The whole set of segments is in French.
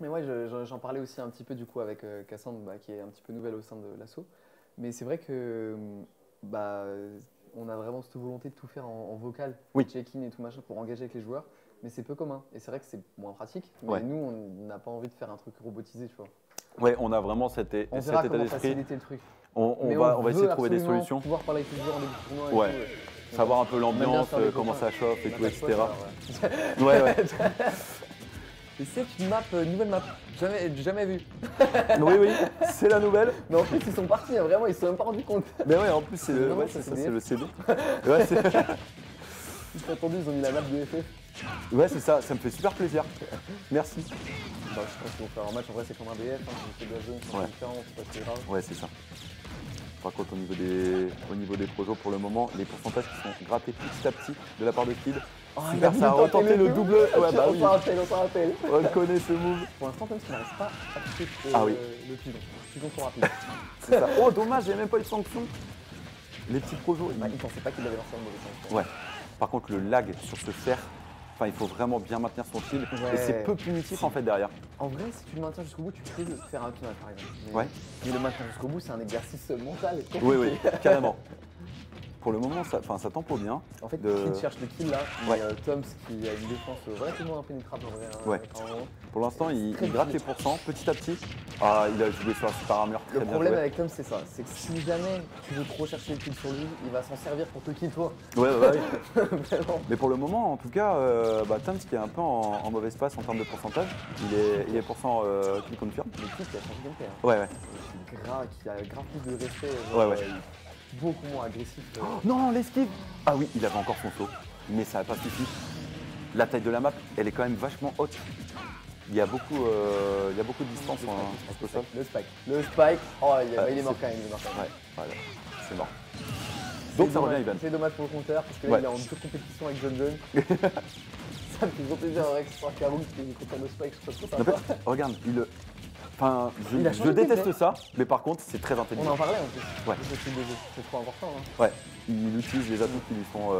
Mais ouais, j'en parlais aussi un petit peu du coup avec Cassandre, bah, qui est un petit peu nouvelle au sein de l'asso. Mais c'est vrai que bah, on a vraiment cette volonté de tout faire en vocal, Oui, check-in et tout machin pour engager avec les joueurs. Mais c'est peu commun. Et c'est vrai que c'est moins pratique. Mais ouais. nous, on n'a pas envie de faire un truc robotisé, tu vois. Ouais, on a vraiment On cet verra état comment d'esprit. faciliter le truc. On Mais on va essayer de veut trouver des absolument solutions. pouvoir parler avec les joueurs en début de tournoi et tout. Ouais. Savoir un peu On aime bien se l'ambiance, faire des comment copains. ça chauffe et On n'a tout, pas de poche, etc. alors voilà. Ouais, ouais. Et c'est une map, nouvelle map. Jamais vue. Oui, oui, c'est la nouvelle. Mais en plus, ils sont partis, hein, vraiment, ils se sont même pas rendus compte. Mais ouais, en plus, c'est Non, le, non, ouais, ça, c'est c'est ça, des c'est le F. CD. Ouais, c'est Ils sont attendus, ils ont mis la map de FF. ouais, c'est ça, ça me fait super plaisir. Merci. Bah, je pense qu'ils vont faire un match, en vrai, c'est comme un DF, hein, c'est de la zone, c'est un Ouais. peu différent, c'est pas très grave. Ouais, c'est ça. Par contre, au niveau des projos, pour le moment, les pourcentages qui sont grattés petit à petit de la part de Kid. Oh, il Super, voulu ça a tenter retenté le tout. double. Ouais, bah On oui, s'en rappelle, on s'en rappelle. on le connaît ce move. Pour l'instant, Tom, il n'arrive pas à toucher Ah oui. le pigeon. Pigeon trop rapide. C'est ça. Oh, dommage, il n'y a même pas eu de sanction. Les petits projos. Bah, il pensait pas qu'il avait lancé un mauvais sens. Ouais. Par contre, le lag sur ce fer, enfin, il faut vraiment bien maintenir son shield. Ouais. Et c'est peu punitif en fait derrière. En vrai, si tu le maintiens jusqu'au bout, tu peux le faire un tunnel par exemple. Ouais. Mais le maintenir jusqu'au bout, c'est un exercice mental compliqué. Oui, oui, carrément. Pour le moment, ça tempo bien. En fait, De- Kid cherche le kill là, mais Ouais. Toms qui a une défense relativement impénétrable en vrai. Hein, Ouais. par moment. Pour l'instant, il Très gratte les vite. pourcents petit à petit. Ah, il a joué sur la super armure. Très Le bien problème joué. avec Toms, c'est ça, c'est que si jamais tu veux trop chercher le kill sur lui, il va s'en servir pour te kill toi. Ouais, ouais, ouais. Vraiment. Mais pour le moment, en tout cas, Tams qui est un peu en mauvaise passe en termes de pourcentage, il est pourcent kill confirm. Le kill qui a changé de gameplay. Hein. Ouais, ouais. Qui a grave plus de respect, Ouais, ouais. beaucoup moins agressif. Non, l'esquive. Ah oui, il avait encore son saut, mais ça n'a pas suffi. La taille de la map, elle est quand même vachement haute. Il y a beaucoup de distance entre ça. Le spike. Le spike. Oh, il est c'est- mort quand même. Il est mort quand même. Ouais, voilà, c'est mort. C'est Donc ça revient, dommage- Ivan. C'est dommage pour le compteur parce que là, Ouais. il est en dure compétition avec John John. Ça me fait gros plaisir en vrai que ce soit Karou qui est content de spike. Je trouve ça En trop fait, sympa. regarde, enfin, Il a je changé de déteste gameplay. ça, mais par contre, c'est très On intelligent. en parlait en plus. Ouais. De ce style de jeu. C'est trop important. Hein. Ouais, il utilise les atouts qui lui sont.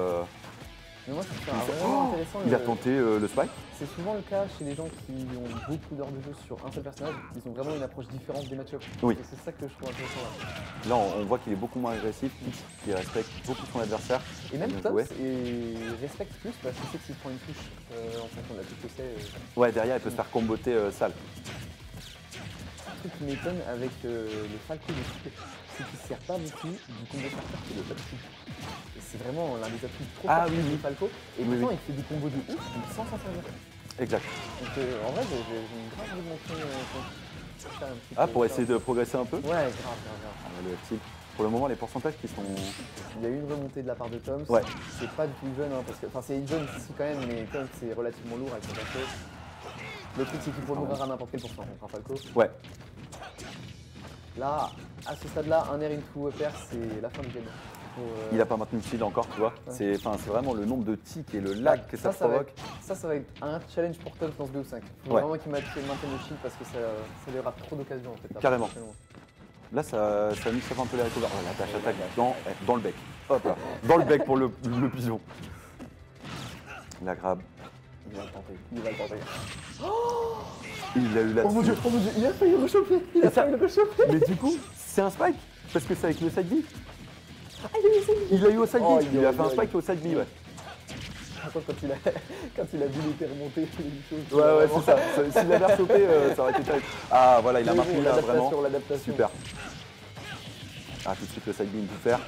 Mais moi, je trouve ça vraiment intéressant. Il a tenté le spike. C'est souvent le cas chez les gens qui ont beaucoup d'heures de jeu sur un seul personnage. Ils ont vraiment une approche différente des match-ups. Oui. Et c'est ça que je trouve intéressant là. Là, on voit qu'il est beaucoup moins agressif, qu'il respecte beaucoup son adversaire. Et même Bien Tops joué. respecte plus parce qu'il sait que s'il prend une touche en fonction de la touche que c'est. Ouais, derrière, il peut se faire comboter sale. Un truc qui m'étonne avec le Falco de Type, c'est qu'il ne sert pas beaucoup du combo starter qui est le top type. Et c'est vraiment l'un des atouts trop Ah forts oui, du oui. Falco. Et Oui, pourtant, oui. il fait des combos de ouf sans s'en servir. Exact. Donc en vrai, j'ai une grave envie de montrer faire un petit Ah, peu pour ça. essayer de progresser un peu. Ouais, grave. Ah, le tilt. Pour le moment, les pourcentages qui sont. Il y a eu une remontée de la part de Toms. Ouais. C'est pas du tout even, hein, parce que. Enfin, c'est even ici quand même, mais Toms c'est relativement lourd avec son perso. Le truc, c'est qu'il faut mourir à n'importe quel pourcent contre un Falco. Ouais. Là, à ce stade-là, un air into upper, c'est la fin du game. Pour, Il a pas maintenu le shield encore, tu vois. Ouais. C'est vraiment le nombre de tics et le lag que ça va provoque. être, ça va être un challenge pour Toms dans ce BO5. Faut Ouais. vraiment qu'il maintienne le shield parce que ça lui aura trop d'occasions en fait. là, Carrément. prochainement. Là, ça nous sauve un peu les recovers. Oh, la dash attaque dans le bec. Hop là. Dans le bec pour le pigeon. La grab. Il va le tenter. Il l'a eu là-dessus. Oh mon dieu, il a failli le rechauffer. Et ça- Mais du coup, c'est un spike parce que c'est avec le side B. Ah, il a eu ça. Il l'a eu au side B. Oh, il a fait un il- spike au side B, ouais. Par contre, quand il a vu l'épée remonter, il a dit chose. Ouais, c'est ça. S'il avait chopé, ça aurait été terrible. Ah, voilà, il a maintenu là, vraiment. L'adaptation. Super. Ah, tout de suite, le side B into faire.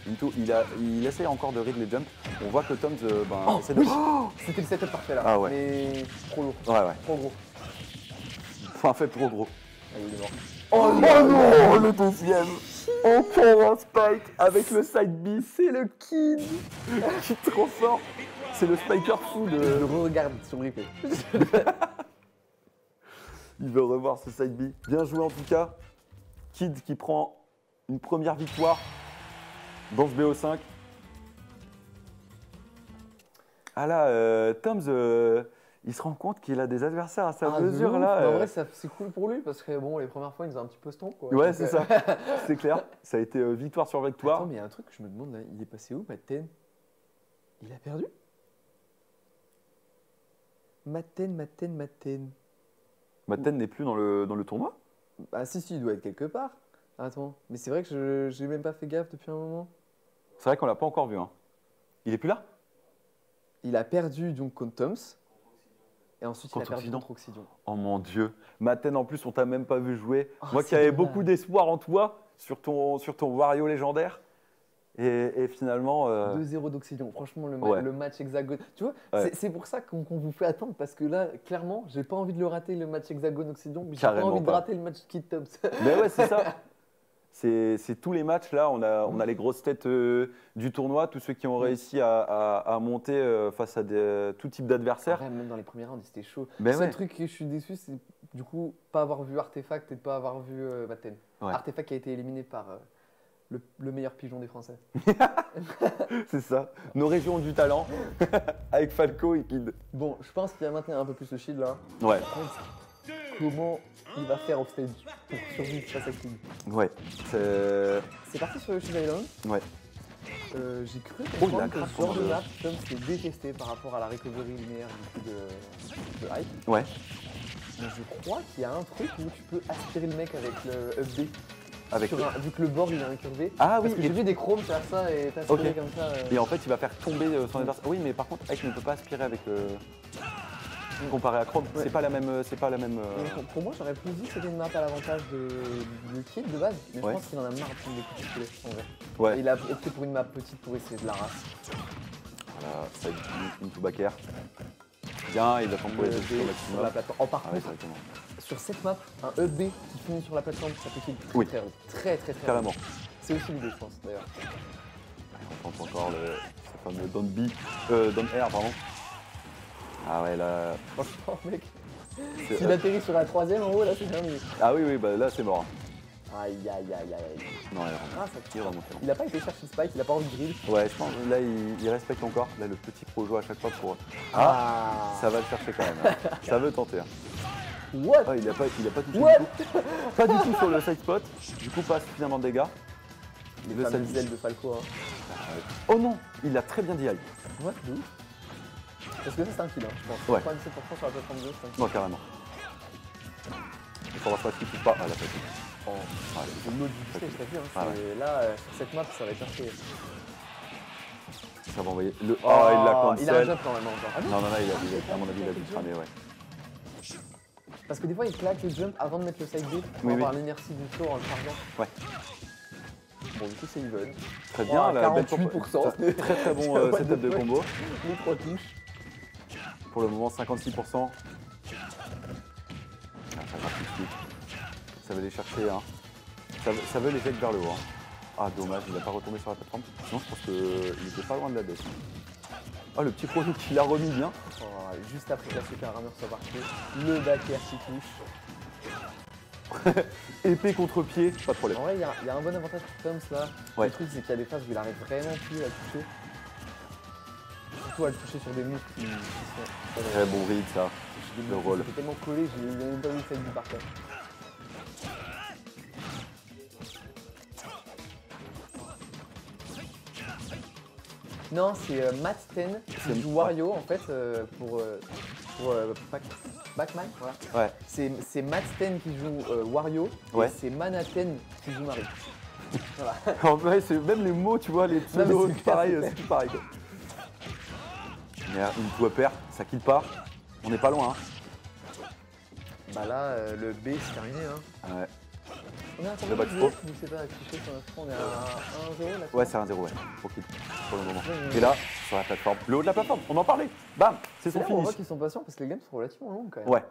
Into, il essaie encore de read les jumps. On voit que Toms essaie de. C'était le setup parfait là. Ah ouais. Mais trop lourd. Ouais. Trop gros. Enfin, fait trop gros. Ah, il est mort. Oh non, le deuxième. Encore un spike avec le side B. C'est le kid qui est trop fort. C'est le spiker fou Je de. le regarde sur le replay. Il veut revoir ce side B. Bien joué en tout cas. Kid qui prend une première victoire dans ce BO5. Ah là, Toms, il se rend compte qu'il a des adversaires à sa Ah, de mesure ouf. là. Mais en vrai, c'est cool pour lui parce que bon, les premières fois, il nous a un petit peu stomp quoi. Ouais, Donc, c'est ça. C'est clair. Ça a été victoire sur victoire. Attends, mais il y a un truc que je me demande là, il est passé où, Matten? Il a perdu? Matten. Matten n'est plus dans le tournoi? Ah si, il doit être quelque part. Attends, mais c'est vrai que je n'ai même pas fait gaffe depuis un moment. C'est vrai qu'on l'a pas encore vu. Hein. Il est plus là? Il a perdu donc contre Toms. Et ensuite, il a Contre perdu Oxydon. contre Oxydon. Oh mon Dieu. Matten, en plus, on t'a même pas vu jouer. Oh, Moi qui c'est avais dommage. beaucoup d'espoir en toi, sur ton Wario légendaire. Et finalement. 2-0 d'Oxydon. Franchement, Ouais. le match hexagone. Tu vois, Ouais. c'est pour ça qu'on vous fait attendre. Parce que là, clairement, j'ai pas envie de le rater, le match hexagone Oxydon. Mais j'ai pas Carrément envie de pas. rater le match Kid Toms. Mais ouais, c'est ça. C'est tous les matchs là, on a les grosses têtes du tournoi, tous ceux qui ont réussi à monter face à tout type d'adversaires. Ouais, même dans les premiers rounds, c'était chaud. Ben Le seul ouais. truc que je suis déçu, c'est du coup pas avoir vu Artefact et de pas avoir vu Matten. Ouais. Artefact qui a été éliminé par le meilleur pigeon des Français. C'est ça. Nos régions ont du talent avec Falco et Kid. Bon, je pense qu'il va maintenir un peu plus le shield là. Ouais, Par contre, comment il va faire offstage pour survivre face à Kid? ouais. C'est- C'est parti sur le Shield Island. Ouais. J'ai cru Oh, il a comprendre que grave ce genre de commandé. map, Tom s'est détesté par rapport à la recovery linéaire du coup de hype. Ouais. Mais je crois qu'il y a un truc où tu peux aspirer le mec avec le up B. Avec... Vu que le bord il est incurvé. Ah oui, Parce que et- j'ai vu des chromes faire ça et t'aspirer Ok. comme ça. Et en fait, il va faire tomber son adversaire. Oui, mais par contre, Ike ne peut pas aspirer avec comparé à Chrome. Ouais. C'est pas la même. Donc, pour moi, j'aurais plus dit que c'était une map à l'avantage du Kid de base, mais Ouais. je pense qu'il en a marre de prendre des coups de poulet en vrai. Ouais. Il a opté pour une map petite pour essayer de la race. Voilà, ça une tout backer. Bien, il attend pour les Le deux B au sur maximum. la plateforme. Oh, par Ah ouais, contre, directement. sur cette map, un EB qui finit sur la plateforme, ça peut kill très Oui. très haut. Très Carrément. haut. C'est aussi l'idée, je pense d'ailleurs. On tente encore ce fameux Don B. Don R, pardon. Ah ouais, là. Franchement, mec, c'est- s'il atterrit sur la troisième en haut, là, c'est terminé. Ah oui, oui, bah là, c'est mort. Aïe, aïe, aïe, aïe. Non, il est vraiment- Ah, ça il est tire. vraiment très long. Il a pas été chercher Spike, il a pas envie de grill. Ouais, je pense là, il respecte encore. Là, le petit pro joue à chaque fois pour. Ah, Ça va le chercher quand même. hein. Ça veut tenter. Hein. What? Ah, il a pas touché What? du tout. Pas du tout sur le side spot. Du coup, pas suffisamment de dégâts. Les Le fameuses side- ailes de Falco, hein. Oh non, il a très bien dit. Ouais, de ouf. Parce que ça, c'est un kill, hein, je pense. Ouais. 97% sur la plateforme 2, c'est un kill. Non, carrément. Il faudra pas qu'il touche pas. Ah, là, pas touché. Oh, Ouais, c'est l'autre du stage, t'as vu, hein. Ah c'est- Là, sur cette map, ça va être un fait. ça va envoyer le. Oh, il l'a Il a un cancel. jump normalement encore. Ah non, Non, à mon avis, il a dû cramer, ouais. parce que des fois, il claque le jump avant de mettre le side B pour Oui, avoir oui. l'inertie du tour en le chargeant. Ouais. Bon, du coup, c'est even. Très bien, Oh, la belle 48%. Très très bon What the setup de fuck. combo. Les 3 touches. Pour le moment, 56%. Ah, ça va tout de suite. Ça veut les chercher. Hein. Ça veut les jeter vers le haut. Hein. Ah, dommage, il n'a pas retombé sur la plateforme. Sinon, je pense qu'il était pas loin de la death. Ah, le petit projet qui l'a remis bien. Oh, juste après que la super armure soit partie, le back air qui touche. Épée contre pied, pas de problème. En vrai, il y a un bon avantage pour Toms là. Ouais. Le truc, c'est qu'il y a des phases où il arrive vraiment plus à le toucher. Surtout à le toucher sur des moves qui sont. Très bon read, ça. Le roll. C'était tellement collé, j'ai même pas vu le fait du parcours. Non, c'est Matt Ten C'est- qui joue Wario en fait pour Backman. Voilà. Ouais. C'est Matt Ten qui joue Wario Ouais. et c'est Manaten qui joue Mario. Voilà. En vrai, c'est même les mots, tu vois, les pseudos, mais c'est c'est pareil, clair, c'est c'est tout pareil. Quoi. Mais une tour paire, ça kill pas. On n'est pas loin. Bah là, le B c'est terminé. Hein. Hein. Ouais. On est à Le combien back de throw. joueurs qui vous pas affiché sur notre front? On est à 1-0 là. Ouais, c'est un 0, ouais. Pour kill, pour le moment. Ouais. Et là, sur la plateforme, le haut de la plateforme, on en parlait. Bam, c'est C'est son là où on voit finish. qu'ils sont patients parce que les games sont relativement longues quand même. Ouais.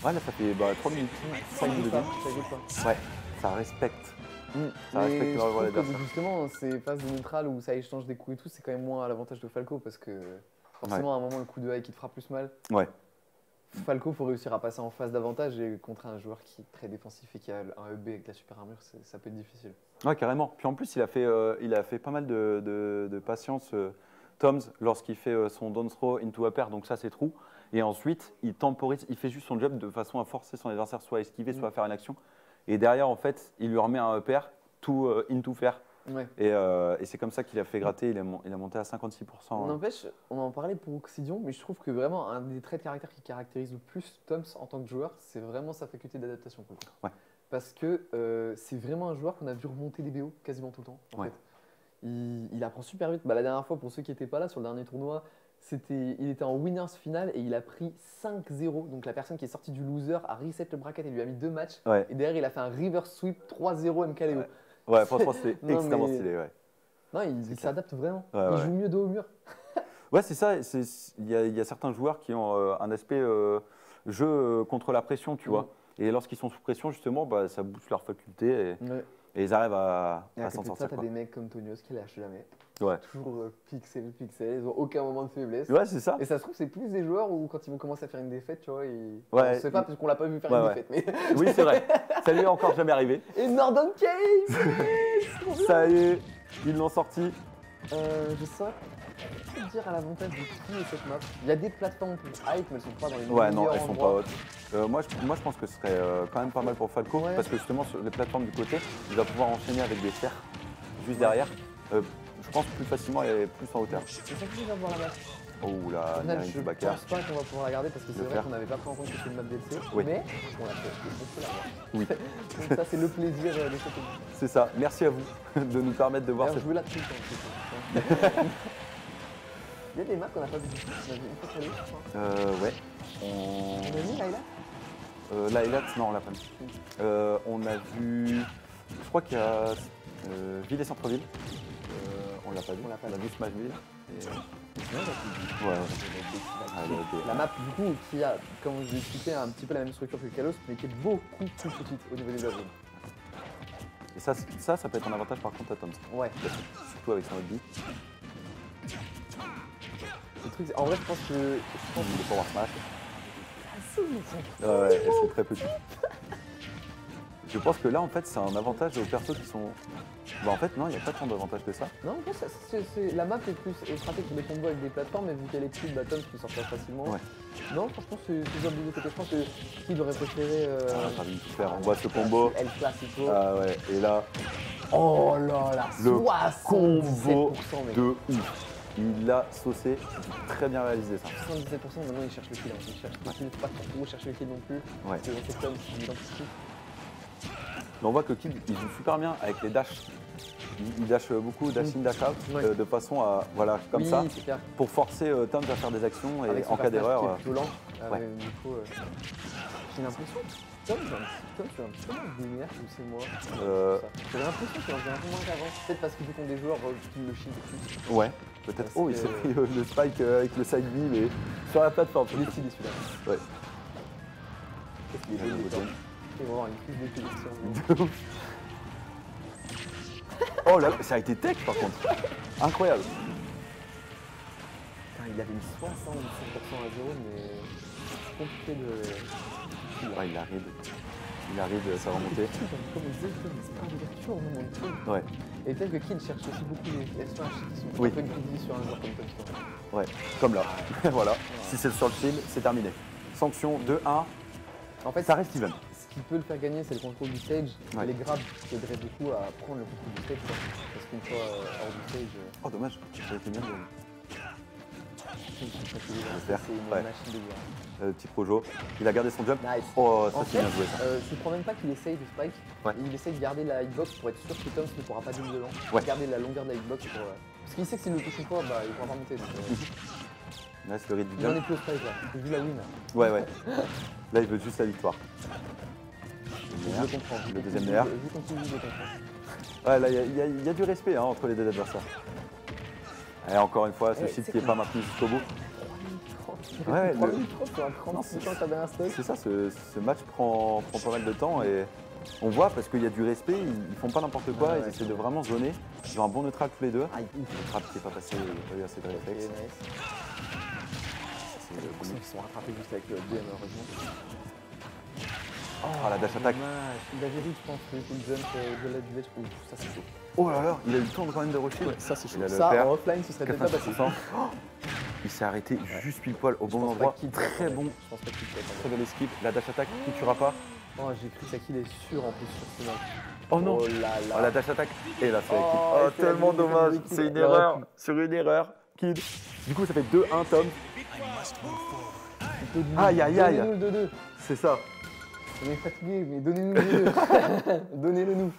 Ouais, là, ça fait 3 minutes. 5 Ça minutes de goûte pas, game. ça goûte pas. Ouais, ça respecte. Ça Mais respecte je le revers trouve que adversaire. justement, ces phases de neutral où ça échange des coups et tout, c'est quand même moins à l'avantage de Falco parce que forcément, à un moment, le coup de high qui te fera plus mal. Ouais. Falco, faut réussir à passer en phase d'avantage et contre un joueur qui est très défensif et qui a un EB avec la super armure, ça peut être difficile. Ouais, carrément. Puis en plus, il a fait pas mal de patience, Toms, lorsqu'il fait son down throw into upper, donc ça, c'est true. Et ensuite, il temporise, il fait juste son job de façon à forcer son adversaire soit à esquiver, soit à faire une action. Et derrière, en fait, il lui remet un upper, tout into fair. Ouais. Et c'est comme ça qu'il a fait gratter, il a monté à 56%. N'empêche, on en parlait pour Oxidion, mais je trouve que vraiment un des traits de caractère qui caractérise le plus Toms en tant que joueur, c'est vraiment sa faculté d'adaptation. Pour le coup. Ouais. Parce que c'est vraiment un joueur qu'on a vu remonter des BO quasiment tout le temps. En Ouais. fait. Il apprend super vite. Bah, la dernière fois, pour ceux qui n'étaient pas là, sur le dernier tournoi, il était en winners final et il a pris 5-0. Donc la personne qui est sortie du loser a reset le bracket et lui a mis 2 matchs. Ouais. Et derrière, il a fait un reverse sweep 3-0 MKLeo. Ouais, franchement, c'était Non, extrêmement mais- stylé. Ouais, Non, il clair. s'adapte vraiment. Ouais, Il ouais. joue mieux dos au mur. ouais c'est ça. Il y a certains joueurs qui ont un aspect jeu contre la pression, tu vois. Et lorsqu'ils sont sous pression, justement, bah, ça booste leur faculté Ouais. et ils arrivent à Et à s'en côté de ça, sortir. t'as Quoi. des mecs comme Tonios qui lâchent jamais. Ouais. Toujours pixel, ils ont aucun moment de faiblesse. Ouais, c'est ça. Et ça se trouve, c'est plus des joueurs où quand ils vont commencer à faire une défaite, tu vois, Ouais, on sait pas parce qu'on l'a pas vu faire ouais, une ouais. défaite. Mais... Oui, c'est vrai. Ça lui est encore jamais arrivé. Et Northern Cave trop bien. Ça y est, ils l'ont sorti. Je saurais pas te dire à l'avantage de qui est cette map. Il y a des plateformes pour hype, mais elles sont pas dans les Ouais, non, meilleurs elles sont pas endroits. hautes. Moi, je pense que ce serait quand même pas mal pour Falco, Ouais. parce que justement, sur les plateformes du côté, il va pouvoir enchaîner avec des sphères juste derrière. Je pense plus facilement et plus en hauteur. C'est ça que je vais voir la map. Oh là, Au final, Nering je Boubacar. pense pas qu'on va pouvoir la garder parce que c'est Le vrai faire. qu'on n'avait pas pris en compte que c'était une map DLC. Oui. Mais on l'a fait, donc on peut la voir. Oui, Donc ça, c'est le plaisir de cette émission. c'est ça. Merci à vous de nous permettre de voir D'ailleurs, cette. je veux la tout le temps. Il y a des maps qu'on n'a pas vu du tout. On a vu une fois sur les, je crois. Ouais. On a mis Layla Layla, non, on l'a pas mis. On a vu. Je crois qu'il y a Ville et Centre-Ville. On l'a pas vu. On l'a pas On a vu. vu Smashville. Et, Non, j'ai ouais. Ah, elle a été- La map, du coup, qui a, comme je l'ai expliqué, un petit peu la même structure que Kalos, mais qui est beaucoup plus petite au niveau des zone. Et ça peut être un avantage par contre à Tom. Ouais. Surtout avec son hobby. Le truc, en vrai, je pense que. Le Power Smash. Assez innocent. Ouais, et c'est très petit. Je pense que là, en fait, c'est un avantage aux persos qui sont. Bah, en fait, non, il n'y a pas tant d'avantages que ça. Non, en fait, la map est plus stratégique pour des combos avec des plateformes, mais vu qu'elle est petite, Tom peut sortir facilement. Ouais. Non, franchement, c'est jouable des deux côtés. Je pense que Kid aurait préféré. Ah, t'as envie de tout faire. On voit ce combo. El Clasico. Ah ouais, et là, Oh là là, le 77%, combo mec. de ouf. Il l'a saucé, c'est très bien réalisé ça. 77%, maintenant il cherche le kill. Hein. Il cherche le kill, pas trop chercher le kill non plus. Ouais. C'est dans Tom qui identifie. Mais on voit que Kid, il joue super bien avec les dashs. Il dash beaucoup, dash in, dash out, Ouais. de façon à, voilà, comme Oui, ça, c'est clair. pour forcer Tom à faire des actions et Avec son en cas personnage d'erreur. qui est plutôt lent. ouais. Du coup, j'ai l'impression que Tom, tu as un petit peu moins de lumière que c'est moi. J'ai l'impression qu'il en faisait un peu moins qu'avant. Peut-être parce que vu qu'on des joueurs qui le shield plus. Ouais, peut-être. Parce Oh, il que- s'est pris le spike avec le side B, mais sur la plateforme. Il est stylé celui-là. Ouais. Qu'est-ce qu'il est Ouais, beau, ouais, Tom. ouais. Il va avoir une prise de collection. De ouf. Oh là, ça a été tech par contre. Incroyable. Putain, il avait mis 77% à 0, mais c'est compliqué de. Ouais, il arrive sa remontée. Comme on disait, il se parle d'ouverture au moment de truc. Ouais, Et peut-être que Kid cherche aussi beaucoup les F-Smash qui sont Oui. un peu greedy sur un joueur comme Tom. ouais, comme là. Voilà. Si c'est sur le shield, c'est terminé. Sanction 2-1, En fait, ça reste even. ce qui peut le faire gagner, c'est le contrôle du stage. Ouais. Les grabs qui aideraient beaucoup à prendre le contrôle du stage. Quoi. Parce qu'une fois hors du stage, Oh dommage, ça a été bien. c'est faire, une ouais. machine de guerre. Petit projo. Il a gardé son jump. Nice. Oh, ça En c'est fait, bien joué ça. je ne promets pas qu'il essaye de spike. Ouais. Il essaye de garder la hitbox pour être sûr que Tom ne pourra pas double devant. Ouais. Garder la longueur de la hitbox pour. Parce qu'il sait que s'il ne le touche pas, bah, il pourra pas monter. Donc, Nice le rythme du il en est jump. plus au spike là. Vu la win. Ouais, ouais. Là, il veut juste la victoire. Je le comprends. Le deuxième nerf. Vu qu'on je le comprends. Ouais, là, il y a du respect hein, entre les deux adversaires. Et encore une fois, ce Eh, shield c'est qui n'est quoi pas maintenu jusqu'au bout. 3030. Ouais, 3030 sur un 36 ans que t'avais un stock. C'est ça, ce match prend pas mal de temps et on voit parce qu'il y a du respect, ils font pas n'importe quoi, Ouais, ils ouais. essaient de vraiment zoner. Ils ont un bon neutral tous les deux. Aïe, ouf. Le trap qui n'est pas passé, il n'y a pas eu assez de Ok, réflexe. nice. Ça, c'est le Les premier. qui sont rattrapés juste avec le DM heureusement. Ah, la dash attack. Dommage. Il avait dit, je pense, le full jump de la duvet. Ouf, ça c'est chaud. Oh là là, il a eu le temps quand même de rusher. Ça c'est Il a le Ça, pair. en offline, ce serait peut-être pas passé. 86%. Il s'est arrêté juste pile poil au bon endroit. Très bon, Je pense pas qu'il soit très belle esquive. La dash attack qui ne tuera pas. Oh, j'ai cru ça qu'il est sûr en plus sur ce match. Oh non. Oh là Oh, là. la dash attaque. Et là, c'est Oh, Kid. il Oh, fait la tellement double dommage. de Kid. C'est une Il aurait erreur. pu. Sur une erreur. Kid. Du coup, ça fait 2-1, Tom. Aïe, aïe, aïe. Donnez-nous le 2-2. C'est ça. On est fatigué, mais donnez-nous le 2-2. Donnez-le nous.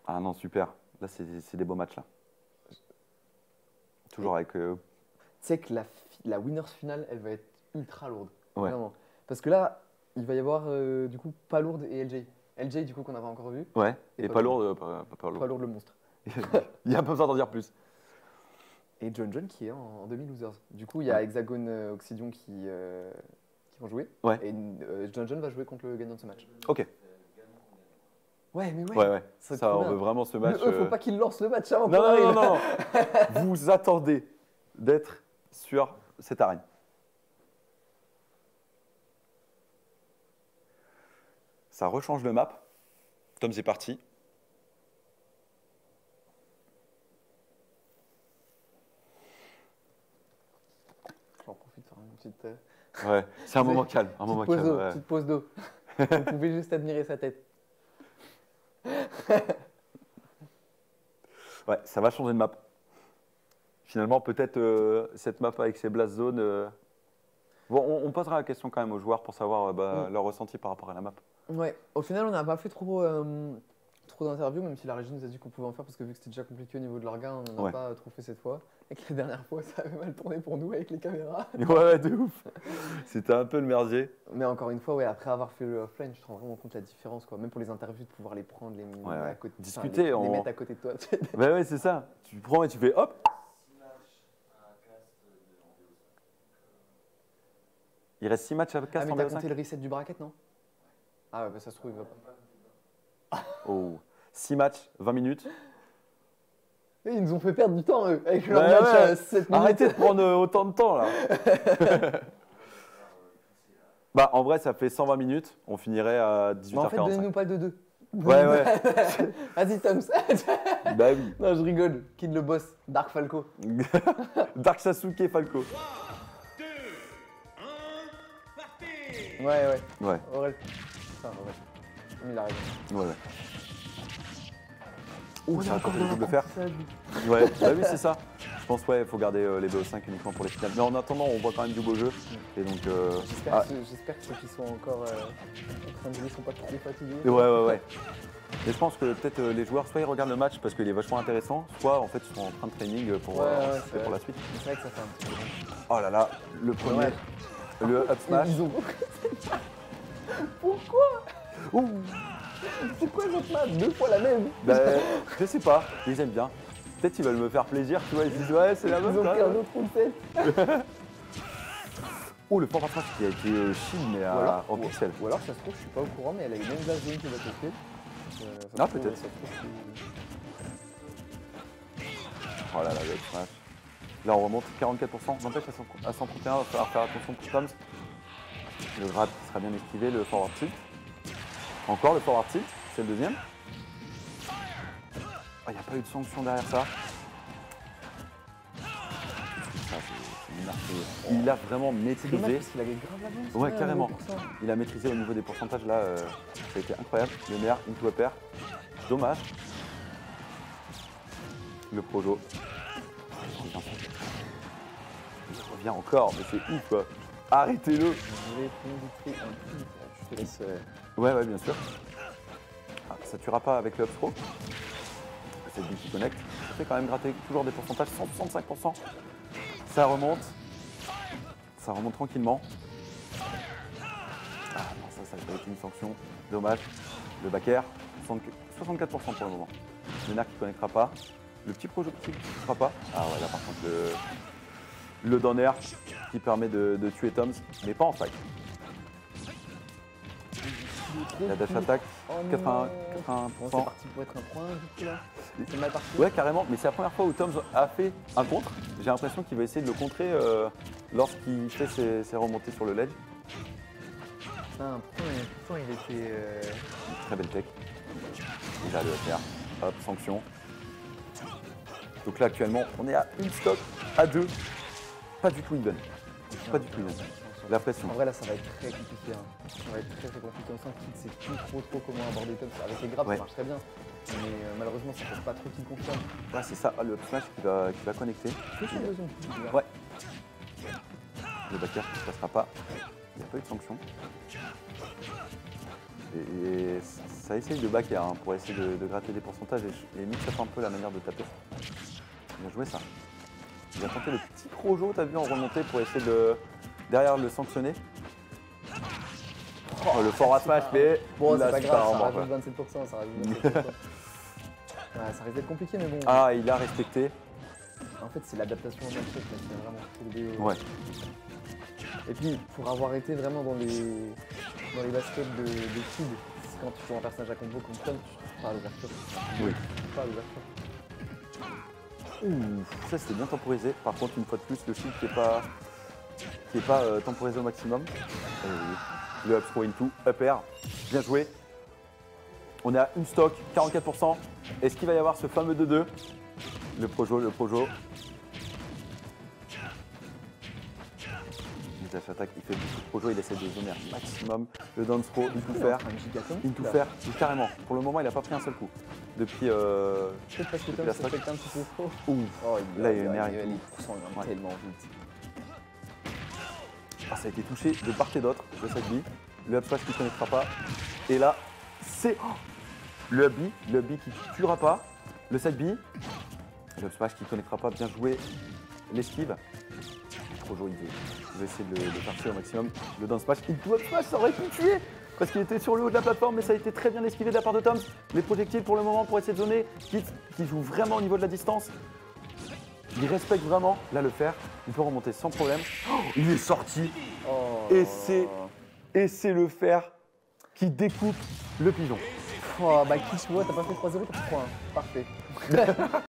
Ah non, super. Là, c'est des beaux matchs, là. Toujours avec... Tu sais que la winners finale, elle va être ultra lourde. Ouais. Vraiment. Parce que là, il va y avoir du coup pas lourde et LJ. LJ du coup qu'on n'a pas encore vu. Ouais. Et Et pas pas lourd. lourd. Pas lourd. Pas lourde le monstre. Il y a pas besoin d'en dire plus. Et John qui est en demi-losers. Du coup, il y a Hexagon Oxidion qui vont jouer. Ouais. Et John va jouer contre le gagnant de ce match. Ok. Ouais, mais ouais. Ouais. Ça Ça, trop on bien. veut vraiment ce match. Faut pas qu'il lance le match avant Non, qu'on non, arrive. non, non, non. Vous attendez d'être sur cette arène. Ça rechange de map. Tom, c'est parti. J'en profite pour faire une petite, Ouais, c'est un moment calme. Un moment petite pause calme. d'eau. Ouais. Petite pause d'eau. Vous pouvez juste admirer sa tête. Ouais, ça va changer de map. Finalement, peut-être cette map avec ses blast zones. Bon, on posera la question quand même aux joueurs pour savoir leur ressenti par rapport à la map. Ouais, au final, on n'a pas fait trop d'interviews, même si la régie nous a dit qu'on pouvait en faire parce que vu que c'était déjà compliqué au niveau de l'orga, on n'en a Ouais. pas trop fait cette fois. Et que la dernière fois, ça avait mal tourné pour nous avec les caméras. Ouais, de ouf. C'était un peu le merdier. Mais encore une fois, ouais, après avoir fait le offline, je te rends vraiment compte de la différence, quoi. Même pour les interviews, de pouvoir les prendre, les mettre Ouais. à côté, Discuter les en- mettre à côté de toi. Ouais, c'est ça. Tu prends et tu fais hop. Il reste 6 matchs à Ah, cast mais en t'as BO5. compté le reset du bracket, non? Ah ouais, bah ça se trouve, il va pas. Oh. 6 matchs, 20 minutes. Et ils nous ont fait perdre du temps, eux, avec leur Ouais, match ouais. à 7 minutes. Arrêtez de prendre autant de temps là. Bah en vrai ça fait 120 minutes, on finirait à Mais en fait, 18h45. donnez-nous pas le 2-2. Ouais, ouais. Vas-y, Tom. Bah oui. Non, je rigole. Kid le boss, Dark Falco. Dark Sasuke Falco. Ouais, ouais. Ouais, Aurel. Enfin, Aurel. Il a raison. ouais, ouais. Ouh, On ça a va encore tenter de le double fer. l'apprentissage. Ouais, bah oui c'est ça. Je pense ouais, il faut garder les BO5 uniquement pour les finales. Mais en attendant, on voit quand même du beau jeu. Et donc, J'espère que ceux qui sont encore en train de jouer sont pas trop fatigués. ouais. Et je pense que peut-être les joueurs, soit ils regardent le match parce qu'il est vachement intéressant, soit en fait ils sont en train de training pour, Ouais, anticiper c'est pour vrai. la suite. C'est vrai que ça fait un petit peu long. Oh là là, le premier, Ouais. le up smash. Ils ont... Pourquoi Ouh. Pourquoi notre map 2 fois la même? Bah, je sais pas, ils aiment bien. Peut-être ils veulent me faire plaisir, tu vois, ils se disent ouais c'est la Ils meuf ont là. pris un autre concept. Oh le forward smash qui a été shield mais en pixel. Ou alors, ça se trouve, je suis pas au courant, mais elle a eu même blast zone que Battlefield. Ah, peut-être. Ça se trouve, Oh là là, le up smash. Là on remonte 44%, n'empêche à 131, il va falloir faire attention pour Toms. Le grab qui sera bien esquivé, le forward tilt. Encore le forward tilt, c'est le deuxième. Il n'y a pas eu de sanction derrière ça. Ça, c'est une marque. Il a vraiment c'est dommage maîtrisé. parce qu'il avait grave l'avance. Ouais, là, carrément. pour ça. Il a maîtrisé au niveau des pourcentages là. Ça a été incroyable. Le meilleur into upper. Dommage. Le projo. Il revient encore, mais c'est ouf quoi. Arrêtez-le. Je vais t'inviter un petit. Je te laisse. Ouais, bien sûr. Ah, ça tuera pas avec le up throw. C'est lui qui connecte. Ça fait quand même gratter toujours des pourcentages, 165%. Ça remonte. Ça remonte tranquillement. Ah non, ça a été une sanction. Dommage. Le back air, 64% pour le moment. Le nerf qui ne connectera pas. Le petit projectile qui ne fera pas. Ah ouais, là par contre, le down air qui permet de tuer Toms, mais pas en fight. La dash attack, Oh 80%. Bon, c'est parti pour être un point du coup là. C'est mal parti. Ouais, carrément, mais c'est la première fois où Toms a fait un contre. J'ai l'impression qu'il va essayer de le contrer lorsqu'il fait ses remontées sur le ledge. Putain, pourtant il était. Très belle tech. Il a le faire. Hop, sanction. Donc là, actuellement, on est à une stock, à deux. Pas du tout even. Pas du tout even. La pression. En vrai, là, ça va être très compliqué. Hein. Ça va être très compliqué. On sent qu'il sait plus trop comment aborder top. Avec les grappes, Ouais. ça marche très bien. Mais malheureusement, ça ne pose pas trop qu'il confirme. Ouais, c'est ça, le up smash qui va connecter. Est-ce que tu as besoin de plus Ouais. Le backer qui ne passera pas. Il n'y a pas eu de sanction. Et ça essaye de backer hein, pour essayer de gratter des pourcentages et mix up un peu la manière de taper. Bien joué ça. Il a tenté le petit projo, t'as vu, en remontée pour essayer de derrière le sanctionner. Oh, le fort smash, mais bon, là, c'est pas c'est grave, un ça mort, rajoute 27%, ça rajoute 27%. Ouais, ça risque d'être compliqué, mais bon. Ah, il a respecté. En fait, c'est l'adaptation au match-up qui a vraiment trouvé. Ouais. Et puis, pour avoir été vraiment dans les baskets de Kid, quand tu joues un personnage à combo comme Tom, tu pas à l'ouverture. Oui. Pas à l'ouverture. Ouh, ça c'était bien temporisé. Par contre, une fois de plus, le shield qui est pas temporisé au maximum. Le up throw into, up air, bien joué. On est à une stock, 44%. Est-ce qu'il va y avoir ce fameux 2-2? Le projo. Il attaque, il fait beaucoup de projo, il essaie de zoner un maximum. Le down throw, il peut faire. Il peut faire, carrément. Pour le moment, il n'a pas pris un seul coup. Depuis. Peut-être parce que depuis Tom la s'est stock. fait un petit peu trop. Ouh, Oh, là, il y a une air il et est tout. Ouais. tellement vite. Ah, ça a été touché de part et d'autre, le side B. Le up smash qui ne connectera pas. Et là, c'est le up B qui ne tuera pas. Le side B. Le up smash qui ne connectera pas. Bien joué. L'esquive. Projo, il veut essayer de le faire tuer au maximum. Le down smash, il doit smash, ça aurait pu le tuer. Parce qu'il était sur le haut de la plateforme, mais ça a été très bien esquivé de la part de Tom. Les projectiles pour le moment pour essayer de zoner. Kit qui joue vraiment au niveau de la distance. Il respecte vraiment. Là, le fer, il peut remonter sans problème. Oh, il est sorti. Oh. Et c'est le fer qui découpe le pigeon. Oh, bah, qui tu vois, t'as pas fait 3-0, t'as fait 3-1. Parfait.